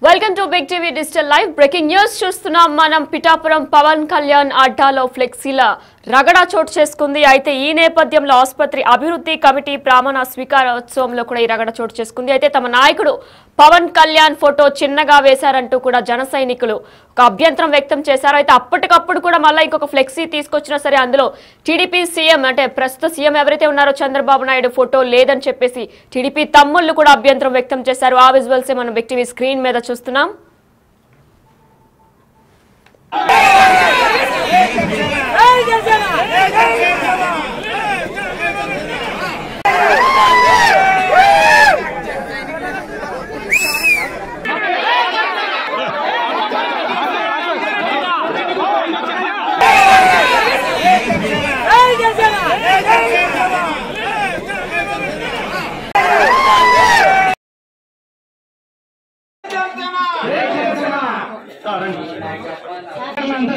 Welcome to big TV digital live. Breaking news చూస్తున్నాం. మనం పిఠాపురం పవన్ కళ్యాణ్ అడ్డాలో ఫ్లెక్సీల రగడ చోటు చేసుకుంది. అయితే ఈ నేపథ్యంలో ఆసుపత్రి అభివృద్ధి కమిటీ ప్రమాణ స్వీకారోత్సవంలో కూడా ఈ రగడ చోటు చేసుకుంది. అయితే తమ నాయకుడు పవన్ కళ్యాణ్ ఫోటో చిన్నగా వేశారంటూ కూడా జన సైనికులు ఒక అభ్యంతరం వ్యక్తం చేశారు. అయితే అప్పటికప్పుడు కూడా మళ్ళీ ఇంకొక ఫ్లెక్సీ తీసుకొచ్చినా సరే అందులో టీడీపీ సీఎం అంటే ప్రస్తుత సీఎం ఎవరైతే ఉన్నారో చంద్రబాబు నాయుడు ఫోటో లేదని చెప్పేసి టీడీపీ తమ్ముళ్ళు కూడా అభ్యంతరం వ్యక్తం చేశారు. ఆ విజువల్స్ మనం బిగ్ టీవీ స్క్రీన్ మీద చూస్తున్నాం.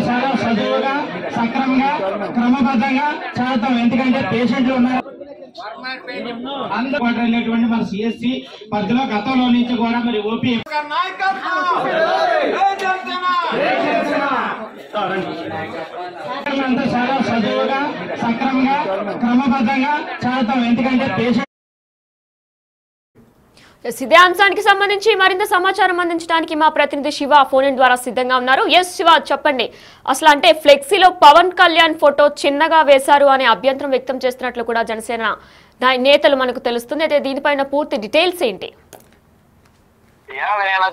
చాలా సజీవుగా సక్రమంగా క్రమబద్ధంగా చేద్దాం. ఎందుకంటే పేషెంట్లు ఉన్నారు. అందుబాటులోటువంటి మన సిఎస్సి పరిధిలో గతంలో నుంచి కూడా మరి ఓపీ చాలా సజీవుగా సక్రమంగా క్రమబద్ధంగా చేద్దాం. ఎందుకంటే పేషెంట్ ఇదే అంశానికి సంబంధించి మరింత సమాచారం అందించడానికి మా ప్రతినిధి శివ ఫోన్ ఇన్ ద్వారా సిద్ధంగా ఉన్నారు. ఎస్ శివ, చెప్పండి. అసలు అంటే ఫ్లెక్సీలో పవన్ కళ్యాణ్ ఫోటో చిన్నగా వేశారు అనే అభ్యంతరం వ్యక్తం చేస్తున్నట్లు కూడా జనసేన నేతలు మనకు తెలుస్తుంది. అయితే దీనిపైన పూర్తి డీటెయిల్స్ ఏంటి?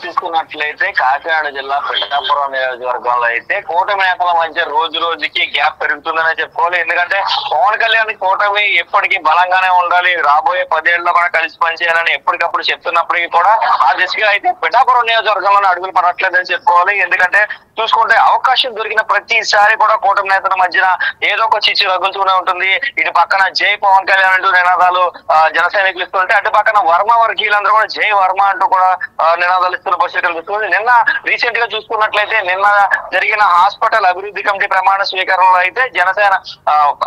చూసుకున్నట్లయితే కాకినాడ జిల్లా పిఠాపురం నియోజకవర్గంలో అయితే కూటమి నేతల మధ్య రోజు రోజుకి గ్యాప్ పెరుగుతుందనే చెప్పుకోవాలి. ఎందుకంటే పవన్ కళ్యాణ్ కూటమి ఎప్పటికీ బలంగానే ఉండాలి, రాబోయే 10 ఏళ్లలో కూడా కలిసి పనిచేయాలని ఎప్పటికప్పుడు చెప్తున్నప్పటికీ కూడా ఆ దిశగా అయితే పిఠాపురం నియోజకవర్గంలో అడుగులు పడట్లేదని చెప్పుకోవాలి. ఎందుకంటే చూసుకుంటే అవకాశం దొరికిన ప్రతిసారి కూడా కూటమి నేతల మధ్యన ఏదో ఒక చిచ్చు రగులుతూనే ఉంటుంది. ఇటు పక్కన జై పవన్ కళ్యాణ్ అంటూ నినాదాలు జన సైనికులు ఇస్తుంటే, అటు పక్కన వర్మ వర్గీయులందరూ కూడా జై వర్మ అంటూ కూడా నినాదాలు ఇస్తున్న పరిస్థితి కనిపిస్తుంది. నిన్న రీసెంట్ గా చూసుకున్నట్లయితే నిన్న జరిగిన హాస్పిటల్ అభివృద్ధి కమిటీ ప్రమాణ స్వీకారంలో అయితే జనసేన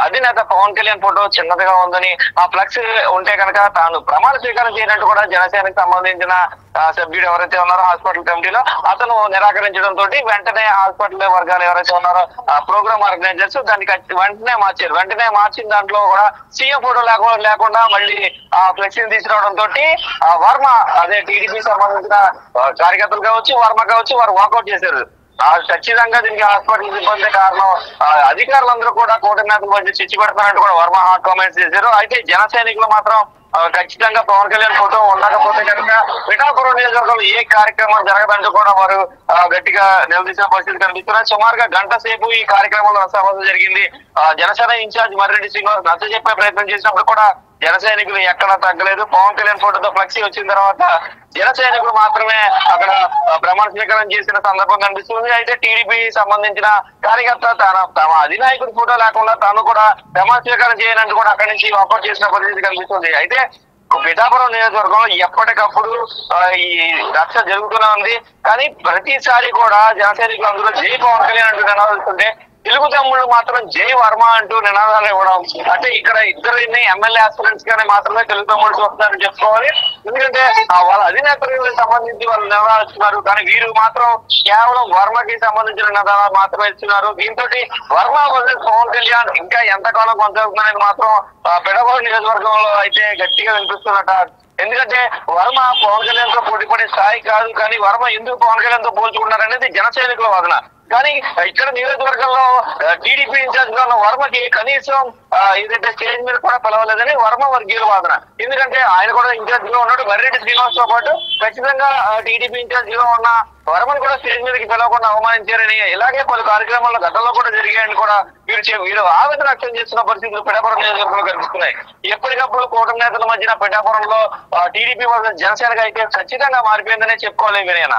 అధినేత పవన్ కళ్యాణ్ ఫోటో చిన్నదిగా ఉందని, ఆ ఫ్లెక్స్ ఉంటే కనుక తాను ప్రమాణ స్వీకారం చేయనట్టు కూడా జనసేనకు సంబంధించిన సభ్యుడు ఎవరైతే ఉన్నారో హాస్పిటల్ కమిటీలో అతను నిరాకరించడంతో వెంటనే హాస్పిటల్ వర్గాలు ఎవరైతే ఉన్నారో ప్రోగ్రామ్ ఆర్గనైజర్స్ దానికి వెంటనే మార్చారు. వెంటనే మార్చిన దాంట్లో కూడా సీఎం ఫోటో లేకుండా మళ్ళీ ఆ ఫ్లెక్సీని తీసుకురావడంతో వర్మ అదే టీడీపీ సంబంధించిన కార్యకర్తలు కావచ్చు, వర్మ కావచ్చు, వారు వాకౌట్ చేశారు. ఖచ్చితంగా దీనికి హాస్పిటల్ సిబ్బంది కారణం. అధికారులందరూ కూడా కూటమి నేతల మధ్య చిచ్చు పెడతారంటూ కూడా వర్మ హాట్ కామెంట్స్ చేశారు. అయితే జన సైనికులు మాత్రం ఖచ్చితంగా పవన్ కళ్యాణ్ ఫోటో ఉండకపోతే కనుక పిఠాపురం నియోజకవర్గంలో ఏ కార్యక్రమం జరగదంటూ కూడా వారు గట్టిగా నిలదీసిన పరిస్థితి కనిపిస్తున్నాయి. సుమారుగా గంట సేపు ఈ కార్యక్రమంలో రసాభాసం జరిగింది. జనసేన ఇన్ఛార్జ్ మర్రెడ్డి శ్రీనివాస్ నచ్చ చెప్పే ప్రయత్నం చేసినప్పుడు కూడా జన సైనికులు ఎక్కడా తగ్గలేదు. పవన్ కళ్యాణ్ ఫోటోతో ఫ్లెక్సీ వచ్చిన తర్వాత జన సైనికులు మాత్రమే అక్కడ ప్రమాణ స్వీకారం చేసిన సందర్భం కనిపిస్తుంది. అయితే టీడీపీ సంబంధించిన కార్యకర్త తమ అధినాయకుడి ఫోటో లేకుండా తాను కూడా ప్రమాణ స్వీకారం చేయనంటూ కూడా అక్కడి నుంచి వాకౌట్ చేసిన పరిస్థితి కనిపిస్తుంది. అయితే పిఠాపురం నియోజకవర్గంలో ఎప్పటికప్పుడు ఈ రక్ష జరుగుతూనే ఉంది. కానీ ప్రతిసారి కూడా జన సైనికులు అందులో జై పవన్ కళ్యాణ్ అంటూ నినాదిస్తుంటే తెలుగు తమ్ముళ్ళు మాత్రం జై వర్మ అంటూ నినాదాలు ఇవ్వడం, అంటే ఇక్కడ ఇద్దరిని ఎమ్మెల్యే ఆస్పిరెంట్స్ గానే మాత్రమే తెలుగు తమ్ముళ్ళు చూస్తున్నారని చెప్పుకోవాలి. ఎందుకంటే వాళ్ళ అధినేతలకు సంబంధించి వాళ్ళు నినాదాలు ఇస్తున్నారు, కానీ వీరు మాత్రం కేవలం వర్మకి సంబంధించిన నినాదాలు మాత్రమే ఇస్తున్నారు. దీంతో వర్మ వర్సెస్ పవన్ కళ్యాణ్ ఇంకా ఎంతకాలం కొనసాగుతుందనేది మాత్రం పిఠాపురం నియోజకవర్గంలో అయితే గట్టిగా వినిపిస్తున్నట. ఎందుకంటే వర్మ పవన్ కళ్యాణ్ తో పోటీ పడే స్థాయి కాదు, కానీ వర్మ ఎందుకు పవన్ కళ్యాణ్ తో పోల్చుకున్నారనేది జన సైనికుల వాదన. కానీ ఇక్కడ నియోజకవర్గంలో టీడీపీ ఇన్ఛార్జ్ గా ఉన్న వర్మకి కనీసం ఏదైతే స్టేజ్ మీద కూడా పిలవలేదని వర్మ వర్గీయుల వాదన. ఎందుకంటే ఆయన కూడా ఇన్ఛార్జ్ గా ఉన్నాడు. మర్రెడ్డి శ్రీనివాస్ తో పాటు ఖచ్చితంగా టీడీపీ ఇన్ఛార్జ్ గా ఉన్న వర్మను కూడా స్టేజ్ మీదకి పిలవకుండా అవమానించారని, ఇలాగే పలు కార్యక్రమాల్లో గతంలో కూడా జరిగాయని కూడా వీరు ఆవేదన వ్యక్తం చేస్తున్న పరిస్థితులు పిఠాపురం నియోజకవర్గంలో కనిపిస్తున్నాయి. ఎప్పటికప్పుడు కూటమి నేతల మధ్యన పిఠాపురంలో టీడీపీ వర్సెస్ జనసేనగా అయితే ఖచ్చితంగా మారిపోయిందనే చెప్పుకోవాలి వినయన.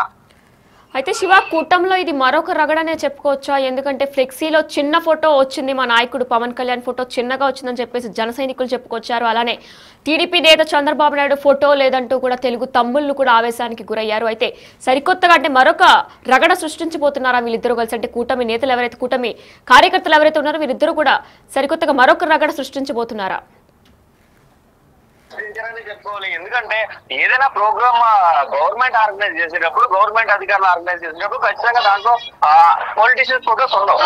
అయితే శివ, కూటమిలో ఇది మరొక రగడనే చెప్పుకోవచ్చా? ఎందుకంటే ఫ్లెక్సీలో చిన్న ఫోటో వచ్చింది, మా నాయకుడు పవన్ కళ్యాణ్ ఫోటో చిన్నగా వచ్చిందని చెప్పేసి జన సైనికులు చెప్పుకొచ్చారు. అలానే టీడీపీ నేత చంద్రబాబు నాయుడు ఫోటో లేదంటూ కూడా తెలుగు తమ్ముళ్ళు కూడా ఆవేశానికి గురయ్యారు. అయితే సరికొత్తగా అంటే మరొక రగడ సృష్టించబోతున్నారా వీళ్ళిద్దరూ కలిసి? అంటే కూటమి నేతలు ఎవరైతే, కూటమి కార్యకర్తలు ఎవరైతే ఉన్నారో వీరిద్దరూ కూడా సరికొత్తగా మరొక రగడ సృష్టించబోతున్నారా? విస్తరించారని చెప్పుకోవాలి. ఎందుకంటే ఏదైనా ప్రోగ్రామ్ గవర్నమెంట్ ఆర్గనైజ్ చేసేటప్పుడు, గవర్నమెంట్ అధికారులు ఆర్గనైజ్ చేసేటప్పుడు ఖచ్చితంగా దాంట్లో పొలిటీషియన్స్ ఫోటోస్ ఉండవు.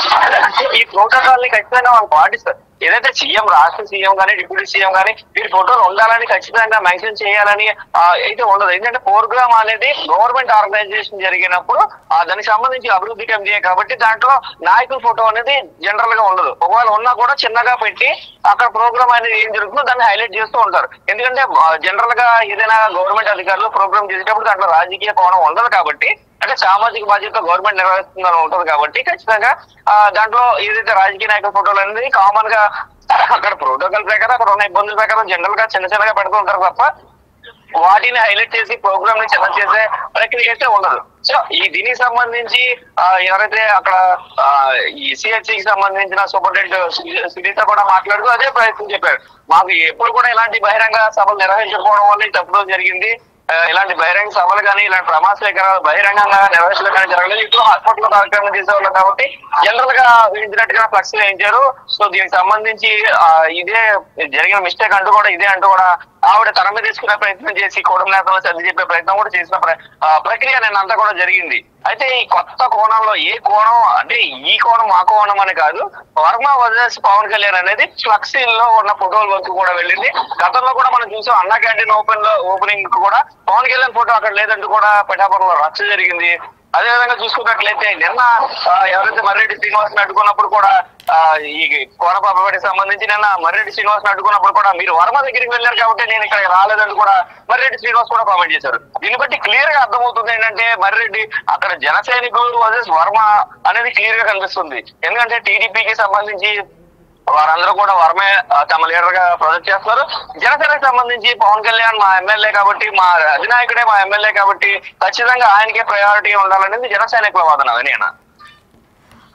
ఈ ప్రోటోకాల్ ని ఖచ్చితంగా వాళ్ళు పాటిస్తారు. ఏదైతే సీఎం, రాష్ట్ర సీఎం కానీ డిప్యూటీ సీఎం కానీ వీరి ఫోటోలు ఉండాలని ఖచ్చితంగా మెన్షన్ చేయాలని అయితే ఉండదు. ఎందుకంటే ప్రోగ్రామ్ అనేది గవర్నమెంట్ ఆర్గనైజేషన్ జరిగినప్పుడు దానికి సంబంధించి అభివృద్ధి కమిటీ కాబట్టి దాంట్లో నాయకుల ఫోటో అనేది జనరల్ గా ఉండదు. ఒకవేళ ఉన్నా కూడా చిన్నగా పెట్టి అక్కడ ప్రోగ్రామ్ అనేది ఏం జరుగుతుందో దాన్ని హైలైట్ చేస్తూ ఉంటారు. ఎందుకంటే జనరల్ గా ఏదైనా గవర్నమెంట్ అధికారులు ప్రోగ్రామ్ చేసేటప్పుడు దాంట్లో రాజకీయ కోణం ఉండదు కాబట్టి, అంటే సామాజిక బాధ్యత గవర్నమెంట్ నిర్వహిస్తుందని ఉంటుంది కాబట్టి ఖచ్చితంగా దాంట్లో ఏదైతే రాజకీయ నాయకుల ఫోటోలు అనేది కామన్ గా అక్కడ ప్రోటోకాల్ ప్రకారం అక్కడ ఉన్న ఇబ్బందుల ప్రకారం జనరల్ గా చిన్నగా పెడుతూ ఉంటారు తప్ప వాటిని హైలైట్ చేసి ప్రోగ్రామ్ ని చిన్న చేసే ప్రక్రియ అయితే ఉండదు. సో దీనికి సంబంధించి ఎవరైతే అక్కడ ఈ సిహెచ్సికి సంబంధించిన సూపరింటెండెంట్ సునీత కూడా మాట్లాడుతూ అదే ప్రయత్నం చెప్పారు. మాకు ఎప్పుడు కూడా ఇలాంటి బహిరంగ సభలు నిర్వహించకపోవడం వల్ల తప్పడం జరిగింది. ఇలాంటి బహిరంగ సభలు కానీ ఇలాంటి ప్రమాద స్వీకారాలు బహిరంగంగా నిర్వహించడం కానీ జరగలేదు. ఇప్పుడు హాస్పిటల్ కార్యక్రమం చేసేవాళ్ళు కాబట్టి జనరల్ గా వేయించినట్టుగా ఫ్లక్స్ వేయించారు. సో దీనికి సంబంధించి ఇదే జరిగిన మిస్టేక్ అంటూ కూడా ఇదే అంటూ కూడా ఆవిడ తన మీద తీసుకునే ప్రయత్నం చేసి కూటమి నేతలను సర్ది చెప్పే ప్రయత్నం కూడా చేసిన ప్రక్రియ అంతా కూడా జరిగింది. అయితే ఈ కొత్త కోణంలో ఏ కోణం అంటే ఈ కోణం మా కోణం అని కాదు, వర్మ వర్సెస్ పవన్ కళ్యాణ్ అనేది ఫ్లక్స్ లో ఉన్న ఫోటోల వరకు కూడా వెళ్ళింది. గతంలో కూడా మనం చూసాం అన్నా క్యాంటీన్ ఓపెనింగ్ కూడా పవన్ కళ్యాణ్ ఫోటో అక్కడ లేదంటూ కూడా పిఠాపురంలో రచ్చ జరిగింది. అదేవిధంగా చూసుకున్నట్లయితే నిన్న ఎవరైతే మర్రెడ్డి శ్రీనివాస్ అడ్డుకున్నప్పుడు కూడా ఈ కోనపాపేటకి సంబంధించి నిన్న మర్రెడ్డి శ్రీనివాస్ అడ్డుకున్నప్పుడు కూడా మీరు వర్మ దగ్గరికి వెళ్ళారు కాబట్టి నేను ఇక్కడ రాలేదని కూడా మర్రెడ్డి శ్రీనివాస్ కూడా కామెంట్ చేశారు. దీన్ని బట్టి క్లియర్ గా అర్థమవుతుంది ఏంటంటే మర్రెడ్డి అక్కడ జన సైనికులు వర్సెస్ వర్మ అనేది క్లియర్ గా కనిపిస్తుంది. ఎందుకంటే టీడీపీకి సంబంధించి వారందరూ కూడా వర్మే తమ లీడర్ గా ప్రొజెక్ట్ చేస్తారు. జనసేనకు సంబంధించి పవన్ కళ్యాణ్ మా ఎమ్మెల్యే కాబట్టి, మా అధినాయకుడే మా ఎమ్మెల్యే కాబట్టి ఖచ్చితంగా ఆయనకే ప్రయారిటీ ఉండాలనేది జన సైనికుల వాదన. నేను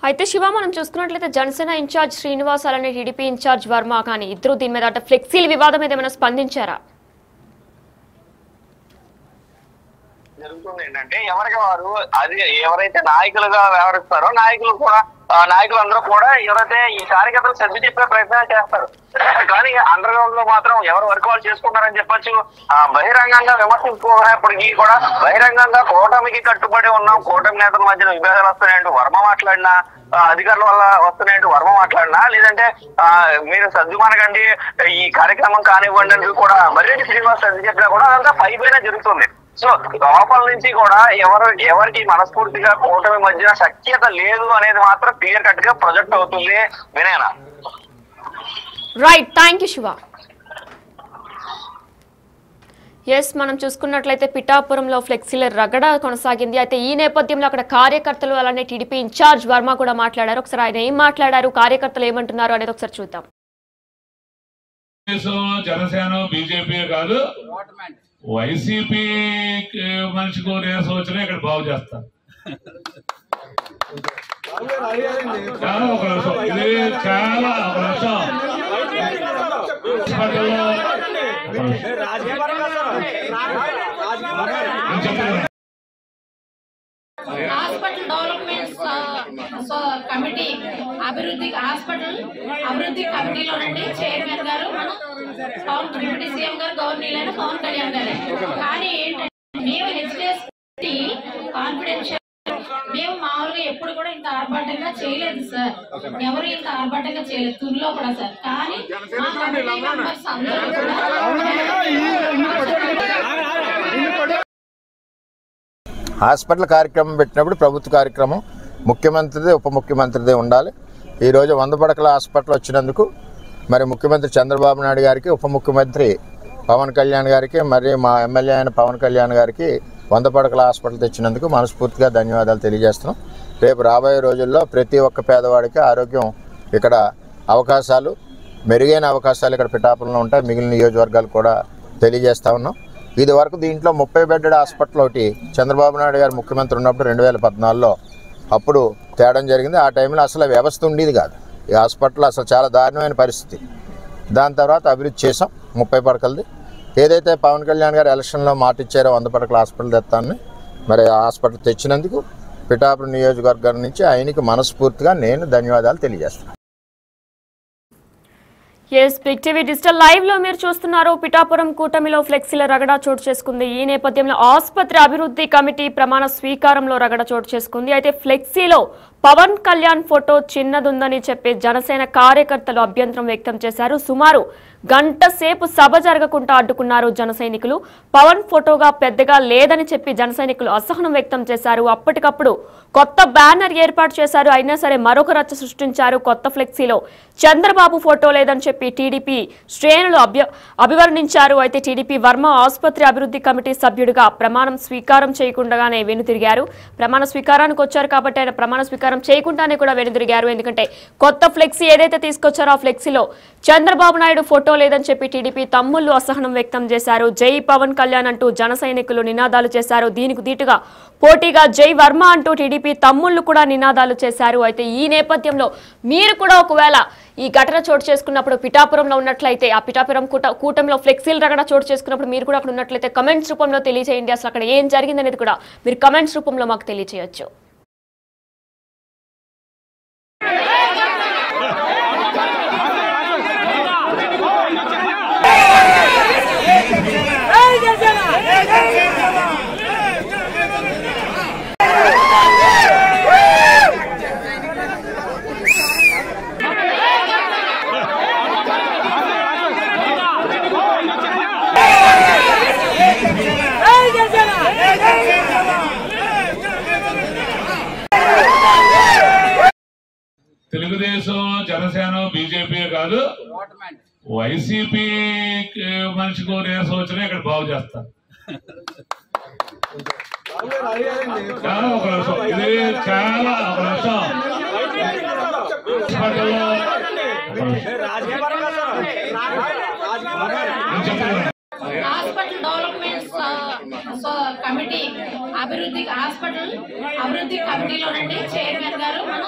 అయితే శివ మనం చూసుకున్నట్లయితే జనసేన ఇన్ఛార్జ్ శ్రీనివాస్ అలానే టీడీపీ ఇన్ఛార్జ్ వర్మ కానీ ఇద్దరు దీని మీద అంటే ఫ్లెక్సీల వివాదం మీద ఏమైనా స్పందించారా? జరుగుతుంది ఏంటంటే ఎవరికి వారు అది ఎవరైతే నాయకులుగా వ్యవహరిస్తారో నాయకులందరూ కూడా ఎవరైతే ఈ కార్యకర్తలు సర్ది చెప్పే ప్రయత్నం చేస్తారు. కానీ అండర్ గ్రౌండ్ లో మాత్రం ఎవరు వర్క్ వాళ్ళు చేసుకుంటారని చెప్పొచ్చు. బహిరంగంగా విమర్శించుకున్నప్పటికీ కూడా బహిరంగంగా కూటమికి కట్టుబడి ఉన్నాం, కూటమి నేతల మధ్యన విభేదాలు వస్తున్నాయంటూ వర్మ మాట్లాడినా, అధికారుల వల్ల వస్తున్నాయంటూ వర్మ మాట్లాడినా, లేదంటే మీరు సర్దుమనకండి ఈ కార్యక్రమం కానివ్వండి అంటూ కూడా మర్రెడ్డి శ్రీనివాస్ సర్ది చెప్పినా కూడా అదంతా పైపైన జరుగుతుంది. సో లోపల నుంచి కూడా ఎవరికి మనస్ఫూర్తిగా కూటమి మధ్య సఖ్యత లేదు అనేది మాత్రం క్లియర్ కట్ గా ప్రొజెక్ట్ అవుతుంది. వినేనా? Right, thank you Shiva. Yes, మనం చూసుకున్నట్లయితే పిఠాపురంలో ఫ్లెక్సీల రగడ కొనసాగింది. అయితే ఈ నేపథ్యంలో అక్కడ కార్యకర్తలు అలానే టీడీపీ ఇన్ఛార్జ్ వర్మ కూడా మాట్లాడారు. ఒకసారి ఆయన ఏం మాట్లాడారు, కార్యకర్తలు ఏమంటున్నారు అనేది ఒకసారి చూద్దాం. జనసేన బీజేపీ కాదు, వైసీపీ మనిషికి రేసు వచ్చినా ఇక్కడ బాగు చేస్తారు. ఒక నిమిషం, ఇది చాలా ఒక నిమిషం. హాస్పిటల్ డెవలప్మెంట్ కమిటీ హాస్పిటల్ అభివృద్ధి కమిటీలో నుండి చైర్మన్ గారు మన డిప్యూటీ సీఎం గారు గవర్నర్ పవన్ కళ్యాణ్ గారే. కానీ ఏంటంటే మేము హెచ్డిఎస్టీ కాన్ఫిడెన్షియల్ మేము మామూలుగా ఎప్పుడు కూడా ఇంత ఆర్భాటంగా చేయలేదు సార్, ఎవరు ఇంత ఆర్భాటంగా చేయలేదు తుర్లో కూడా సార్. కానీ మా కమిటీ మెంబర్స్ అందరూ కూడా హాస్పిటల్ కార్యక్రమం పెట్టినప్పుడు ప్రభుత్వ కార్యక్రమం ముఖ్యమంత్రిదే ఉప ముఖ్యమంత్రిదే ఉండాలి. ఈరోజు 100 పడకల హాస్పిటల్ వచ్చినందుకు మరి ముఖ్యమంత్రి చంద్రబాబు నాయుడు గారికి, ఉప ముఖ్యమంత్రి పవన్ కళ్యాణ్ గారికి, మరి మా ఎమ్మెల్యే అయిన పవన్ కళ్యాణ్ గారికి 100 పడకల హాస్పిటల్ తెచ్చినందుకు మనస్ఫూర్తిగా ధన్యవాదాలు తెలియజేస్తున్నాం. రేపు రాబోయే రోజుల్లో ప్రతి ఒక్క పేదవాడికి ఆరోగ్యం ఇక్కడ అవకాశాలు, మెరుగైన అవకాశాలు ఇక్కడ పిఠాపురంలో ఉంటాయి. మిగిలిన నియోజకవర్గాలు కూడా తెలియజేస్తా ఉన్నాం. ఇది వరకు దీంట్లో 30 బెడ్డెడ్ హాస్పిటల్ ఒకటి చంద్రబాబు నాయుడు గారు ముఖ్యమంత్రి ఉన్నప్పుడు 2014లో అప్పుడు తేడం జరిగింది. ఆ టైంలో అసలు వ్యవస్థ ఉండేది కాదు. ఈ హాస్పిటల్ అసలు చాలా దారుణమైన పరిస్థితి. దాని తర్వాత అభివృద్ధి చేసాం 30 పడకలది. ఏదైతే పవన్ కళ్యాణ్ గారు ఎలక్షన్లో మాట ఇచ్చారో 100 పడకల హాస్పిటల్ తెస్తానని, మరి ఆ హాస్పిటల్ తెచ్చినందుకు పిఠాపురం నియోజకవర్గం నుంచి ఆయనకి మనస్ఫూర్తిగా నేను ధన్యవాదాలు తెలియజేస్తాను. బిగ్ టీవీ డిజిటల్ లైవ్ లో మీరు చూస్తున్నారు. పిఠాపురం కూటమిలో ఫ్లెక్సీల రగడ చోటు చేసుకుంది. ఈ నేపథ్యంలో ఆసుపత్రి అభివృద్ధి కమిటీ ప్రమాణ స్వీకారంలో రగడ చోటు చేసుకుంది. అయితే ఫ్లెక్సీలో పవన్ కళ్యాణ్ ఫోటో చిన్నదుందని చెప్పి జనసేన కార్యకర్తలు అభ్యంతరం వ్యక్తం చేశారు. సుమారు గంట సేపు సభ జరగకుండా అడ్డుకున్నారు జన సైనికులు. పవన్ ఫోటోగా పెద్దగా లేదని చెప్పి జన సైనికులు అసహనం వ్యక్తం చేశారు. అప్పటికప్పుడు కొత్త బ్యానర్ ఏర్పాటు చేశారు. అయినా సరే మరొక రచ్చ సృష్టించారు. కొత్త ఫ్లెక్సీలో చంద్రబాబు ఫోటో లేదని చెప్పి టీడీపీ శ్రేణులు అభివర్ణించారు. అయితే టీడీపీ వర్మ ఆసుపత్రి అభివృద్ధి కమిటీ సభ్యుడిగా ప్రమాణం స్వీకారం చేయకుండానే వెనుతిరిగారు. ప్రమాణ స్వీకారానికి వచ్చారు కాబట్టి ఆయన ప్రమాణ స్వీకారం చేయకుండానే కూడా వెనుతిరిగారు. ఎందుకంటే కొత్త ఫ్లెక్సీ ఏదైతే తీసుకొచ్చారో ఆ ఫ్లెక్సీలో చంద్రబాబు నాయుడు ఫోటో లేదని చెప్పి టీడీపీ తమ్ముళ్లు అసహనం వ్యక్తం చేశారు. జై పవన్ కళ్యాణ్ అంటూ జన సైనికులు నినాదాలు చేశారు. దీనికి దీటుగా పోటీగా జై వర్మ అంటూ టీడీపీ తమ్ముళ్లు కూడా నినాదాలు చేశారు. అయితే ఈ నేపథ్యంలో మీరు కూడా ఒకవేళ ఈ ఘటన చోటు చేసుకున్నప్పుడు పిఠాపురంలో ఉన్నట్లయితే ఆ పిఠాపురం కూటమిలో ఫ్లెక్సీల రగడ చోటు చేసుకున్నప్పుడు మీరు కూడా అక్కడ ఉన్నట్లయితే కమెంట్స్ రూపంలో తెలియజేయండి. అసలు అక్కడ ఏం జరిగిందనేది కూడా మీరు కమెంట్స్ రూపంలో మాకు తెలియజేయొచ్చు. తెలుగుదేశం జనసేన బీజేపీ కాదు, వైసీపీ మనిషికి నీరసం వచ్చినా ఇక్కడ బాగు చేస్తారు. ఒక నిమిషం, ఇది చాలా ఒక నిమిషం. హాస్పిటల్ డెవలప్మెంట్ కమిటీ హాస్పిటల్ అభివృద్ధి కమిటీలో నుండి చైర్మన్ గారు మన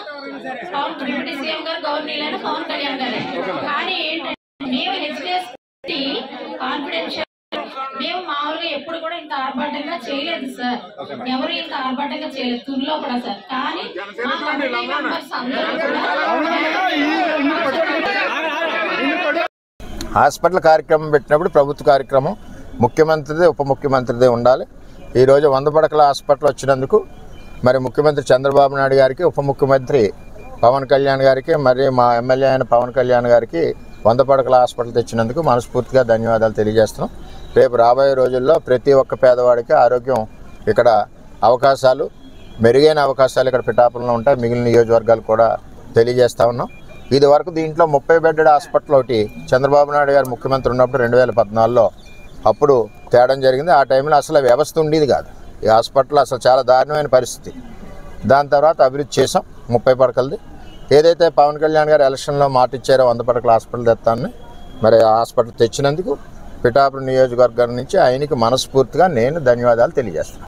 డిప్యూటీ సీఎం గారు గవర్నర్ పవన్ కళ్యాణ్ గారు. కానీ ఏంటంటే మేము హెచ్డిఎస్టీ కాన్ఫిడెన్షియల్ మేము మామూలుగా ఎప్పుడు కూడా ఇంత ఆర్భాటంగా చేయలేదు సార్. ఎవరు ఇంత ఆర్భాటంగా చేయలేదు తుల్లో కూడా సార్. కానీ మా కమిటీ మెంబర్స్ అందరూ కూడా హాస్పిటల్ కార్యక్రమం పెట్టినప్పుడు ప్రభుత్వ కార్యక్రమం ముఖ్యమంత్రిదే ఉప ముఖ్యమంత్రిదే ఉండాలి. ఈరోజు 100 పడకల హాస్పిటల్ వచ్చినందుకు మరి ముఖ్యమంత్రి చంద్రబాబు నాయుడు గారికి, ఉప ముఖ్యమంత్రి పవన్ కళ్యాణ్ గారికి, మరి మా ఎమ్మెల్యే అయిన పవన్ కళ్యాణ్ గారికి 100 పడకల హాస్పిటల్ తెచ్చినందుకు మనస్ఫూర్తిగా ధన్యవాదాలు తెలియజేస్తున్నాం. రేపు రాబోయే రోజుల్లో ప్రతి ఒక్క పేదవాడికి ఆరోగ్యం ఇక్కడ అవకాశాలు, మెరుగైన అవకాశాలు ఇక్కడ పిఠాపురంలో ఉంటాయి. మిగిలిన నియోజకవర్గాలు కూడా తెలియజేస్తా ఉన్నాం. ఇది వరకు దీంట్లో 30 బెడ్డెడ్ హాస్పిటల్ ఒకటి చంద్రబాబు నాయుడు గారు ముఖ్యమంత్రి ఉన్నప్పుడు 2014లో అప్పుడు తేడం జరిగింది. ఆ టైంలో అసలు వ్యవస్థ ఉండేది కాదు. ఈ హాస్పిటల్ అసలు చాలా దారుణమైన పరిస్థితి. దాని తర్వాత అభివృద్ధి చేసాం 30 పడకలది. ఏదైతే పవన్ కళ్యాణ్ గారు ఎలక్షన్లో మాట ఇచ్చారో 100 పడకల హాస్పిటల్ తెస్తానని, మరి ఆ హాస్పిటల్ తెచ్చినందుకు పిఠాపురం నియోజకవర్గం నుంచి ఆయనకి మనస్ఫూర్తిగా నేను ధన్యవాదాలు తెలియజేస్తాను.